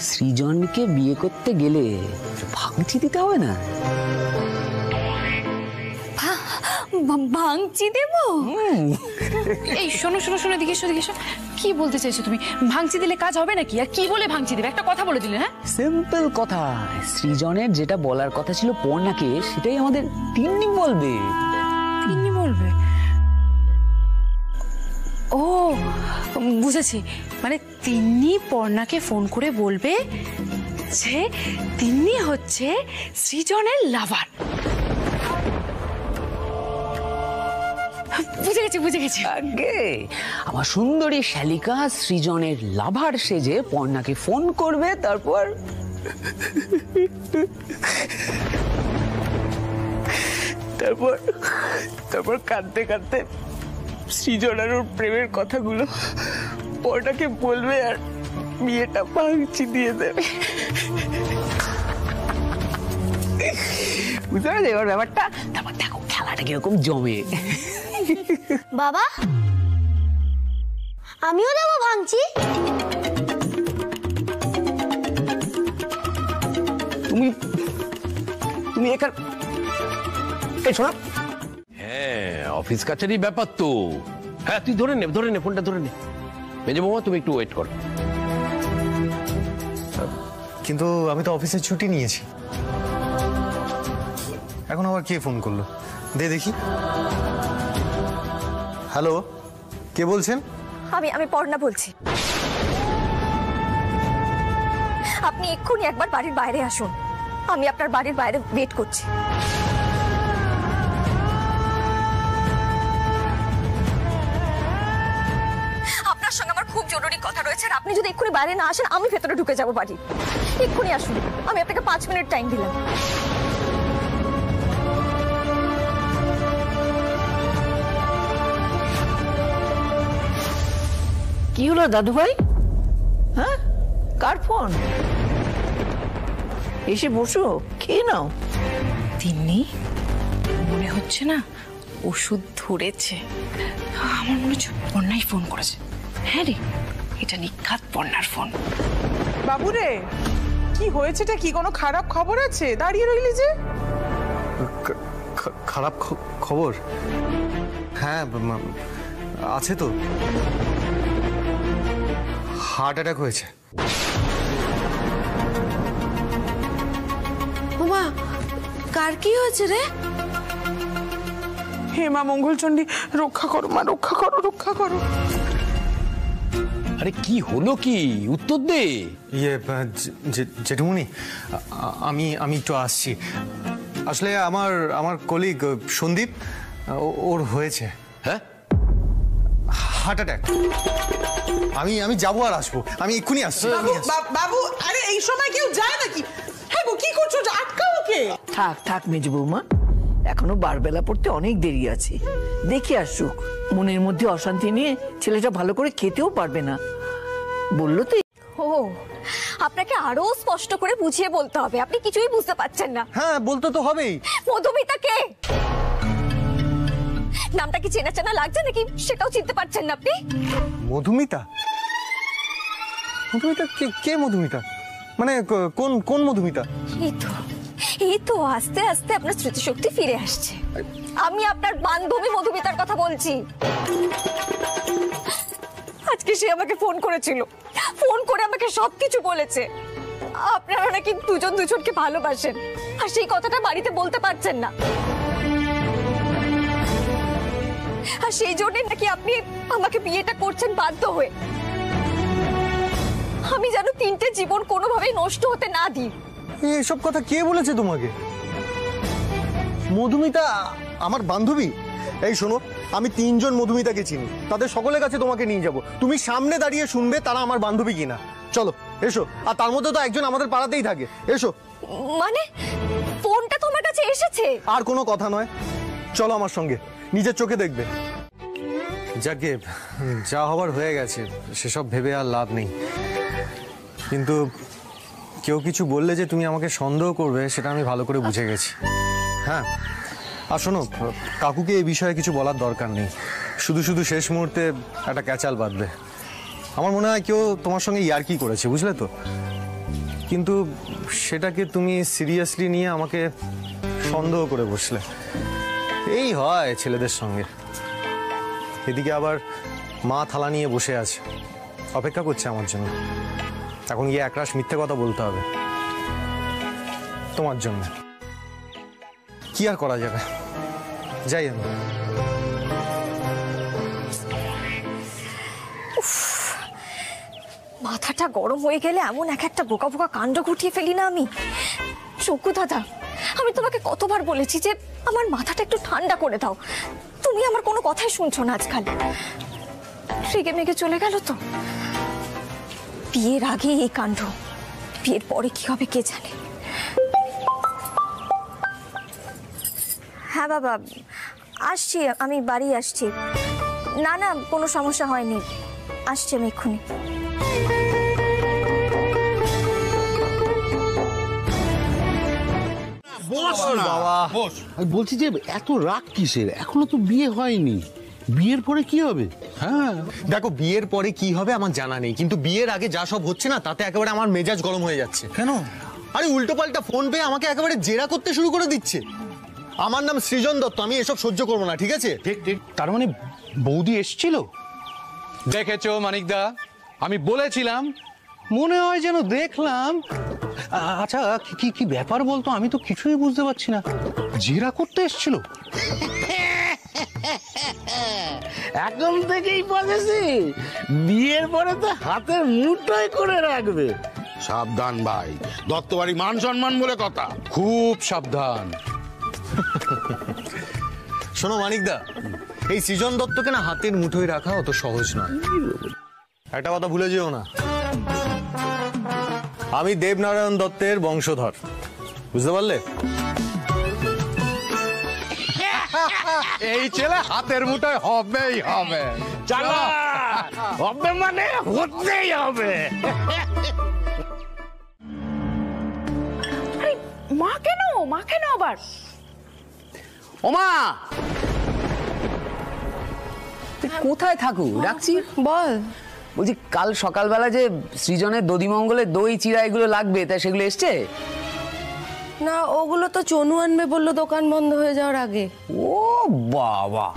সৃজনকে বিয়ে করতে গেলে ভাঙচি দিতে হবে না? ভাঙচি দেব? এই শোনো শোনো শোনো, দিকে এসো, দিকে এসো। কি বলতে চাইছো তুমি? ভাঙচি দিলে কাজ হবে নাকি? আর কি বলে ভাঙচি দেবে? একটা কথা বলে দিলে। হ্যাঁ, সিম্পল কথা। সৃজনের যেটা বলার কথা ছিল পর্ণাকে, সেটাই আমাদের তিন্নি বলবে। তিন্নি বলবে? ও বুঝেছি, মানে তিন্নি পর্ণাকে ফোন করে বলবে যে তিন্নি হচ্ছে সৃজনের লাভার। বুঝে গেছি, বুঝে গেছি। আগে আমার সুন্দরী শালিকা সৃজনের লাভার সেজে পর্ণাকে ফোন করবে, তারপর তারপর কাঁদতে কাঁদতে সৃজন আর ওর প্রেমের কথাগুলো পর্ণাকে বলবে, আর বিয়েটা ভাঙচি দিয়ে দেবে। বুঝতে পারছি এবার ব্যাপারটা। তারপর দেখো খেলাটা কিরকম জমে। বাবা, আমিও দেবো ভাঙচি। তুমি এখানে শোনা। হ্যাঁ, অফিস কাছারি ব্যাপার তো। হ্যাঁ, তুই ধরে নে, ধরে নে, ফোনটা ধরে নে। মেজো বৌমা, তুমি একটু ওয়েট করো। কিন্তু আমি তো অফিসে ছুটি নিয়েছি। এখন আবার কে ফোন করলো? দে দেখি। হ্যালো, কে বলছেন? আমি পর্ণা বলছি। আপনি এক্ষুনি একবার বাড়ির বাইরে আসুন, আমি আপনার বাড়ির বাইরে ওয়েট করছি। আপনার সঙ্গে আমার খুব জরুরি কথা রয়েছে, আর আপনি যদি এক্ষুনি বাইরে না আসেন আমি ভেতরে ঢুকে যাব বাড়ি। এক্ষুনি আসুন, আমি আপনাকে 5 মিনিট টাইম দিলাম। কি হলো দাদু ভাই? হ্যাঁ, কার ফোন? এসে বসো, খেয়ে নাও। তিন্নি, মনে হচ্ছে না ওষুধ ধরেছে। আমার মনে হচ্ছে পর্ণাই ফোন করেছে। হ্যাঁ রে, এটা নিখাত পর্ণার ফোন। বাবুরে, কি হয়েছেটা কি? কোনো খারাপ খবর আছে? দাঁড়িয়ে রইলি যে। খারাপ খবর? হ্যাঁ আছে তো, হার্ট অ্যাটাক হয়েছে। বাবা, কার কি হয়েছে রে? হে মা মঙ্গলচণ্ডী, রক্ষা করো মা, রক্ষা করো, রক্ষা করো। আরে কি হলো কি? উত্তর দে। ইয়ে জেঠুমনি, আমি একটু আসছি। আসলে আমার কলিগ সন্দীপ, ওর হয়েছে। হ্যাঁ, হার্ট অ্যাটাক। আমি যাবো আর আসবো, আমি এক্ষুনি আসছি। বাবু, আরে এই সময় কেউ যায় নাকি? হ্যাঁ গো, কি করছো? আটকাও ওকে। থাক থাক মেজো বৌমা, এখনো বারবেলা পড়তে অনেক দেরি আছে, দেখে আসুক। মনের মধ্যে অশান্তি নিয়ে ছেলেটা ভালো করে খেতেও পারবে না, বললো তো। ও, আপনাকে আরো স্পষ্ট করে বুঝিয়ে বলতে হবে, আপনি কিছুই বুঝতে পারছেন না। হ্যাঁ, বলতে তো হবেই। মধুমিতা কে? নামটা কি চেনা চেনা লাগছে নাকি সেটাও চিনতে পারছেন না আপনি? মধুমিতা? মধুমিতা কে মধুমিতা? মানে কোন মধুমিতা? এই তো আস্তে আস্তে আপনার স্মৃতিশক্তি ফিরে আসছে। আমি আপনার বান্ধবী মধুমিতার কথা বলছি। আজকে সে আমাকে ফোন করেছিল, ফোন করে আমাকে সবকিছু বলেছে। আপনারা নাকি দুজন দুজনকে ভালোবাসেন, আর সেই কথাটা বাড়িতে বলতে পারছেন না, আর সেই জন্যই নাকি আপনি আমাকে বিয়েটা করছেন বাধ্য হয়ে। আমি যেন 3টে জীবন কোনোভাবেই নষ্ট হতে না দিই। এসব কথা কে বলেছে তোমাকে? মধুমিতা আমার বান্ধবী? এই শোনো, আমি 3 জন মধুমিতাকে চিনি, তাদের সকলের কাছে তোমাকে নিয়ে যাব। তুমি সামনে দাঁড়িয়ে শুনবে তারা আমার বান্ধবী কিনা। চলো এসো। আর তার মধ্যে তো একজন আমাদের পাড়াতেই থাকে। এসো। মানে ফোনটা তোমার কাছে এসেছে? আর কোনো কথা নয়, চলো আমার সঙ্গে, নিজের চোখে দেখবে। যাকে যা হবার হয়ে গেছে, সেসব ভেবে আর লাভ নেই। কিন্তু কেউ কিছু বললে যে তুমি আমাকে সন্দেহ করবে, সেটা আমি ভালো করে বুঝে গেছি। হ্যাঁ, আর শোনো, কাকুকে এই বিষয়ে কিছু বলার দরকার নেই। শুধু শুধু শেষ মুহূর্তে একটা ক্যাচাল বাঁধবে। আমার মনে হয় কেউ তোমার সঙ্গে ইয়ার্কি করেছে, বুঝলে তো? কিন্তু সেটাকে তুমি সিরিয়াসলি নিয়ে আমাকে সন্দেহ করে বসলে। এই হয় ছেলেদের সঙ্গে। এদিকে আবার মা থালা নিয়ে বসে আছে, অপেক্ষা করছে আমার জন্য। এখন গিয়ে একরাশ মিথ্যে কথা বলতে হবে তোমার জন্য। কি আর করা যাবে, যাই আমি। মাথাটা গরম হয়ে গেলে এমন একটা বোকা বোকা কাণ্ড ঘটিয়ে ফেলি না আমি। চকু দাদা, আমি তোমাকে কতবার বলেছি যে আমার মাথাটা একটু ঠান্ডা করে দাও, তুমি আমার কোনো কথাই শুনছো না আজকাল। রেগে মেগে চলে গেল তো। বিয়ের আগে এই কাণ্ড, বিয়ের পরে কি হবে কে জানে। হ্যাঁ বাবা, আসছি, আমি বাড়ি আসছি। না না, কোনো সমস্যা হয়নি, আসছি আমি এক্ষুনি। বলছি যে এত রাগ কিসের? এখনো তো বিয়ে হয়নি, বিয়ের পরে কি হবে? হ্যাঁ দেখো, বিয়ের পরে কি হবে আমার জানা নেই, কিন্তু বিয়ের আগে যা সব হচ্ছে না, তাতে একেবারে আমার মেজাজ গরম হয়ে যাচ্ছে। কেন? আরে উল্টো পাল্টা ফোন পেয়ে আমাকে একেবারে জেরা করতে শুরু করে দিচ্ছে। আমার নাম সৃজন দত্ত, আমি এসব সহ্য করবো না, ঠিক আছে? ঠিক ঠিক, তার মানে বৌদি এসেছিল? দেখেছো মানিকদা, আমি বলেছিলাম, মনে হয় যেন দেখলাম। আচ্ছা কি কি ব্যাপার বলতো, আমি তো কিছুই বুঝতে পারছি না। জেরা করতে এসেছিল? এখন থেকেই বলেছি বিয়ের পরে তো হাতের মুঠোয় করে রাখবে। সাবধান ভাই, দত্তবাড়ি মান সম্মান বলে কথা, খুব সাবধান। শোনো মানিকদা, এই সৃজন দত্তকে না হাতের মুঠোয় রাখা অত সহজ নয়। একটা কথা ভুলে যেও না, আমি দেবনারায়ণ দত্তের বংশধর, বুঝতে পারলে? এই ছেলে হাতের মুঠোয় হবেই হবে। চলো, হবে মানে হতেই হবে। মা কেন আবার? ওমা, তুই কোথায় থাকু? ডাকছি। বল। বলছি কাল সকালবেলা যে সৃজনের দধিমঙ্গলের দই চিড়া এগুলো লাগবে, তাই সেগুলো এসছে? না, ওগুলো তো চনু আনবে বললো দোকান বন্ধ হয়ে যাওয়ার আগে। ও বাবা,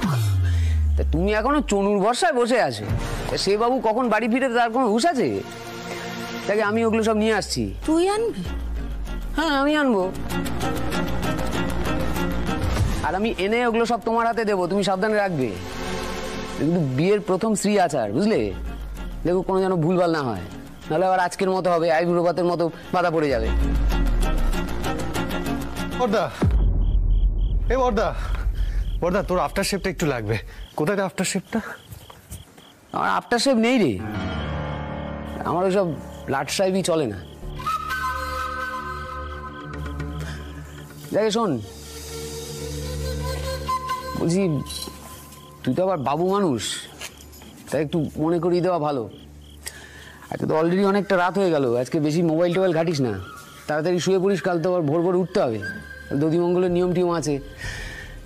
তা তুমি এখনো চনুর ভরসায় বসে আছো? সে বাবু কখন বাড়ি ফিরে তার কোনো হুঁশ আছে? তাকে আমি ওগুলো সব নিয়ে আসছি। তুই আনবি? হ্যাঁ, আমি আনবো। আর আমি এনে ওগুলো সব তোমার হাতে দেবো, তুমি সাবধানে রাখবে। কিন্তু বিয়ের প্রথম শ্রী আচার, বুঝলে? দেখো কোনো যেন ভুলভাল না হয়, নাহলে আবার আজকের মতো হবে, আইবুড়ো ভাতের মতো বাধা পড়ে যাবে। বর্দা, এ বর্দা, বর্দা তোর আফটার শেপটা একটু লাগবে। কোথায় রে আফটার শেপটা? আমার আফটার শেপ নেই রে, আমার ওইসব লাট সাহেবই চলে না। দেখে শোন, বলছি তুই তো আবার বাবু মানুষ, তাই একটু মনে করিয়ে দেওয়া ভালো। আজকে তো অলরেডি অনেকটা রাত হয়ে গেল, আজকে বেশি মোবাইল টোবাইল ঘাটিস না, তাড়াতাড়ি শুয়ে পড়িস, কাল তো আবার ভোর ভোর উঠতে হবে, দধিমঙ্গলের নিয়ম টিয়ম আছে,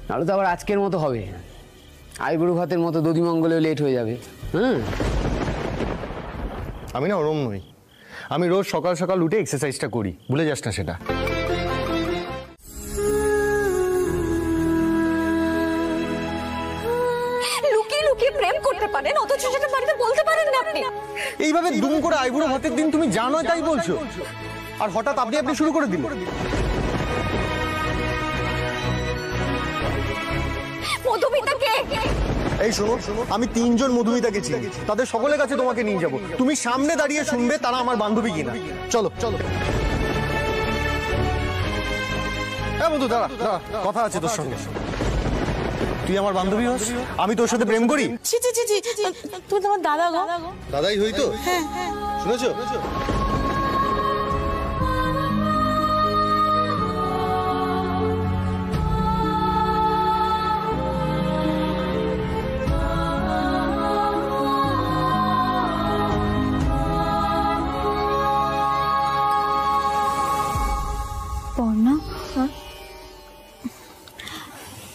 নাহলে তো আবার আজকের মতো হবে, আইবুড়ো ভাতের মতো দধিমঙ্গলেও লেট হয়ে যাবে। হ্যাঁ, আমি না ওরম নই, আমি রোজ সকাল সকাল উঠে এক্সারসাইজটা করি, ভুলে যাস না সেটা। লুকিয়ে লুকিয়ে প্রেম করতে পারেন, অথচ সেটা বাড়িতে বলতে পারেন না আপনি। এইভাবে দুম করে আইবুড়ো ভাতের দিন তুমি জানো তাই বলছো, আর হঠাৎ আপনি শুরু করে দিলেন। মধুমিতাকে, এই শোনো, আমি 3 জন মধুমিতাকে চিনি, তাদের সকলের কাছে তোমাকে নিয়ে যাব, তুমি সামনে দাঁড়িয়ে শুনবে তারা আমার বান্ধবী কিনা। চলো চলো। হ্যাঁ বন্ধু, দাঁড়া দাঁড়া, কথা আছে তোর সঙ্গে। তুই আমার বান্ধবী হস, আমি তোর সাথে প্রেম করি? ছি ছি ছি ছি, তুই তো আমার দাদা গো। দাদাই হই তো? হ্যাঁ হ্যাঁ, শুনেছো? পর্ণা,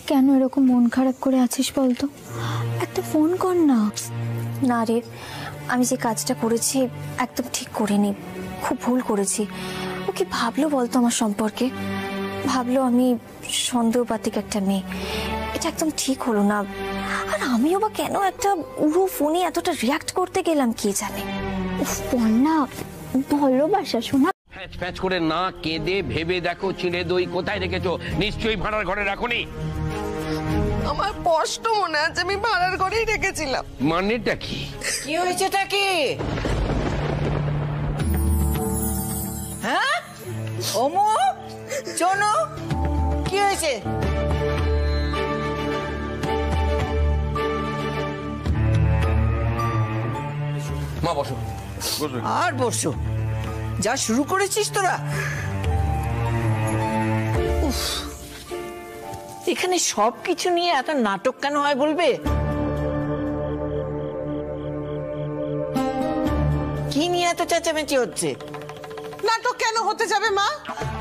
কেন এরকম মন খারাপ করে আছিস বলতো? একটা ফোন কর না। না রে, আমি যে কাজটা করেছি একদম ঠিক করিনি, খুব ভুল করেছি। ও কি ভাবলো বলতো আমার সম্পর্কে? ভাবলো আমি সন্দেহপাতিক একটা মেয়ে, এটা একদম ঠিক হলো না। আর আমিও বা কেন একটা উড়ো ফোনে এতটা রিয়াক্ট করতে গেলাম কে জানে। পর্ণা, ভালোবাসা শোনা। প্যাচ প্যাচ করে না কেঁদে ভেবে দেখো, চিড়ে দই কোথায় রেখেছো? নিশ্চয়ই ভাড়ার ঘরে রাখোনি। আমার স্পষ্ট মনে আছে আমি ভাড়ার ঘরেই রেখেছিলাম। মানেটা কি? কি হয়েছেটা কি? হ্যাঁ ওমো, চনো, কি হয়েছে? মা বসো। আর বসো, যা শুরু করেছিস তোরা। উফ, এখানে সবকিছু নিয়ে এত নাটক কেন হয় বলবে? কি নিয়ে এত চেঁচামেচি হচ্ছে? নাটক কেন হতে যাবে মা?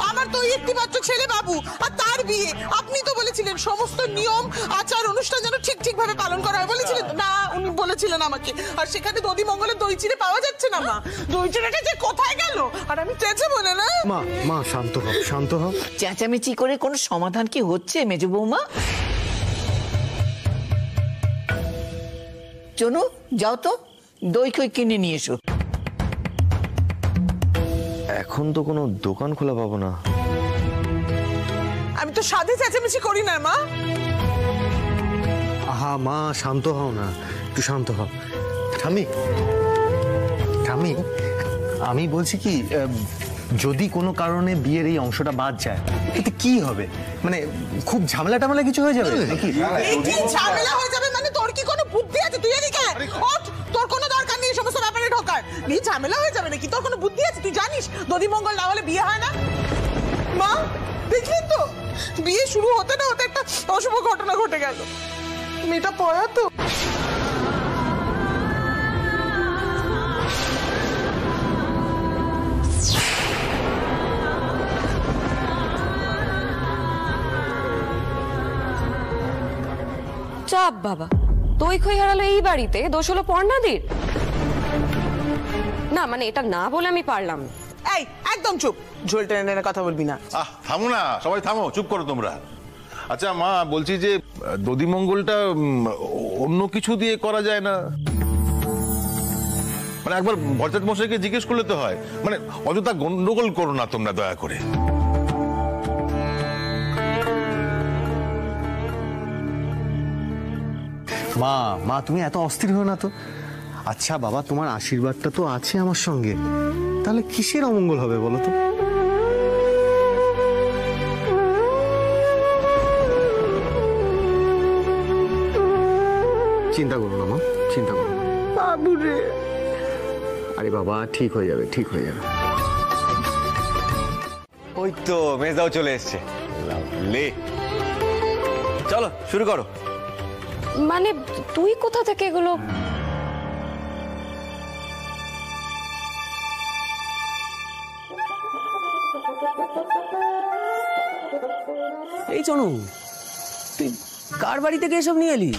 আমার তো একটি মাত্র ছেলে বাবু, আর তার বিয়ে। আপনি তো বলেছিলেন সমস্ত নিয়ম আচার অনুষ্ঠান যেন ঠিক ঠিক ভাবে পালন করা হয়, বলেছিলেন না? উনি বলেছিলেন আমাকে। আর সেখানে দধিমঙ্গলের দই চিড়ে পাওয়া যাচ্ছে না মা, দই চিড়েটা যে কোথায় গেল? আর আমি চেঁচে বলে না। মা মা শান্ত হও, শান্ত হও। চেঁচামেচি করে কোনো সমাধান কি হচ্ছে মেজ বৌমা? চনু, যাও তো দই কই কিনে নিয়ে এসো। এখন তো কোনো দোকান খোলা পাবো না। আমি তো সাধে চেঁচামেচি করি না মা। আহা মা, শান্ত হও না, একটু শান্ত হও। ঠাম্মি ঠাম্মি, আমি বলছি কি, যদি কোনো কারণে বিয়ের এই অংশটা বাদ যায় এতে কি হবে? মানে খুব ঝামেলা টামেলা কিছু হয়ে যাবে নাকি? কি ঝামেলা হয়ে যাবে মানে? তোর কি কোনো বুদ্ধি আছে? তুই এদিকে ওঠ, তোর কোনো দরকার নেই সমস্ত ব্যাপারে ঢোকার। বিয়ে ঝামেলা হয়ে যাবে নাকি? তোর কোনো বুদ্ধি আছে? তুই জানিস দধি মঙ্গল না হলে বিয়ে হয় না? মা দেখলেন তো, বিয়ে শুরু হতে না হতে একটা অশুভ ঘটনা ঘটে গেল। মেয়েটা পড়া তো। চাপ বাবা, দই খই হারালো এই বাড়িতে, দোষ হলো পর্ণাদির? না মানে এটা না বলে আমি পারলাম। এই একদম চুপ, ঝোল টেনে টেনে কথা বলবি না। থামো না, সবাই থামো, চুপ করো তোমরা। আচ্ছা মা, বলছি যে দধিমঙ্গলটা অন্য কিছু দিয়ে করা যায় না? মানে একবার ভরচাঁদ মশাইকে জিজ্ঞেস করলে তো হয়। মানে অযথা গন্ডগোল করো না তোমরা, দয়া করে। মা মা, তুমি এত অস্থির হও না তো। আচ্ছা বাবা, তোমার আশীর্বাদটা তো আছে আমার সঙ্গে, তাহলে কিসের অমঙ্গল হবে বলো তো? চিন্তা করো না মা, চিন্তা করো না। বাবু রে, আরে বাবা, ঠিক হয়ে যাবে, ঠিক হয়ে যাবে। ওই তো মেজদাও চলে এসছে। লে চলো শুরু করো। মানে তুই কোথা থেকে এগুলো? এই চনু, তুই কার বাড়ি থেকে এসব নিয়ে এলি?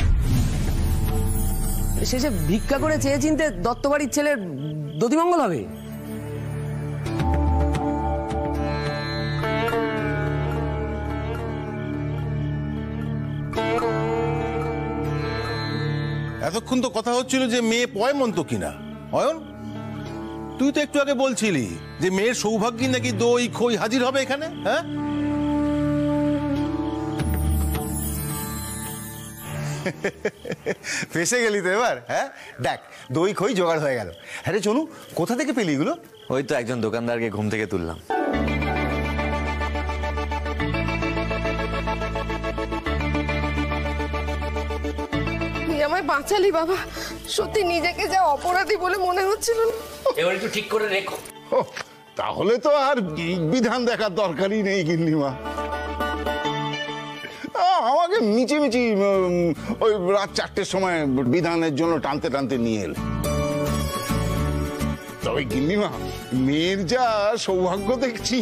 শেষে ভিক্ষা করে চেয়ে চিনতে দত্ত বাড়ির ছেলের দধিমঙ্গল হবে? এতক্ষণ তো কথা হচ্ছিল যে মেয়ে পয়মন্ত কিনা। অয়ন, তুই তো একটু আগে বলছিলি যে মেয়ের সৌভাগ্যী নাকি দই খই হাজির হবে এখানে। হ্যাঁ, ফেসে গেলি তো এবার। হ্যাঁ দেখ, দই খই জোগাড় হয়ে গেল। হ্যাঁ রে চনু, কোথা থেকে পেলি এগুলো? ওই তো একজন দোকানদারকে ঘুম থেকে তুললাম। আমায় বাঁচালি বাবা, সত্যি নিজেকে যা অপরাধী বলে মনে হচ্ছিল। এবার একটু ঠিক করে রেখো। তাহলে তো আর বিধান দেখার দরকারই নেই গিন্নিমা। আমাকে মিচিমিচি ওই রাত 4টের সময় বিধানের জন্য টানতে টানতে নিয়ে এল। তবে গিন্নিমা, মেয়ের যা সৌভাগ্য দেখছি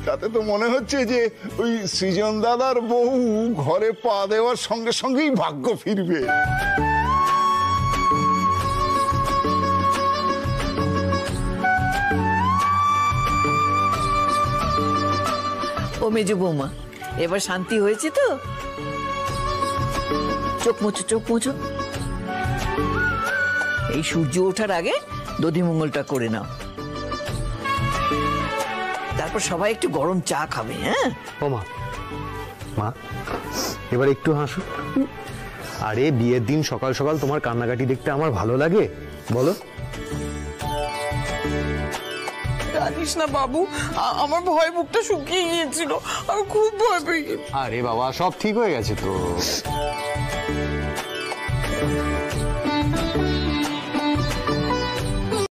তাতে তো মনে হচ্ছে যে ওই সৃজন দাদার বউ ঘরে পা দেওয়ার সঙ্গে সঙ্গেই ভাগ্য ফিরবে। ও মেজো বৌমা, এবার শান্তি হয়েছে তো? চোখ মুছো, চোখ মুছো। এই সূর্য ওঠার আগে দধিমঙ্গলটা করে নাও, তারপর সবাই একটু গরম চা খাবে। হ্যাঁ ও মা, মা এবার একটু হাসো। আরে বিয়ের দিন সকাল সকাল তোমার কান্নাকাটি দেখতে আমার ভালো লাগে বলো? জানিস না বাবু, আমার ভয় বুকটা শুকিয়ে গিয়েছিল, আমি খুব ভয় পেয়ে গেছি। আরে বাবা, সব ঠিক হয়ে গেছে তো।